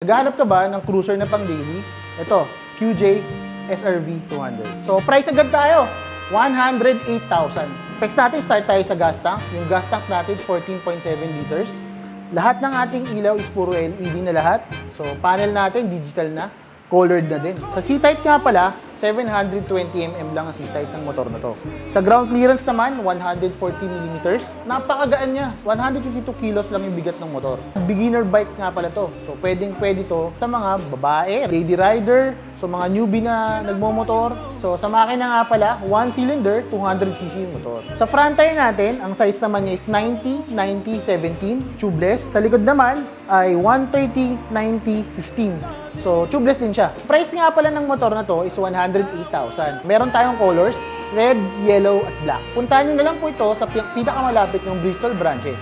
Naghahanap ka ba ng cruiser na pang daily? Ito, QJ SRV 200. So, price agad tayo. 108,000. Specs natin, start tayo sa gas tank. Yung gas tank natin, 14.7 liters. Lahat ng ating ilaw is puro LED na lahat. So, panel natin, digital na. Colored na din. Sa C-type nga pala, 720mm lang ang C-type ng motor na to. Sa ground clearance naman, 140mm. Napakagaan niya. 152 kilos lang yung bigat ng motor. Beginner bike nga pala to. So, pwedeng-pwede to sa mga babae, lady rider, so mga newbie na nagmomotor. So, sa makina nga pala, 1 cylinder, 200cc yung motor. Sa front tire natin, ang size naman niya is 90, 90, 17, tubeless. Sa likod naman ay 130, 90, 15. So, tubeless din siya. Price nga pala ng motor na to is 108,000. Meron tayong colors, red, yellow, at black. Puntahan nyo na lang po ito sa pinakamalapit ng Bristol branches.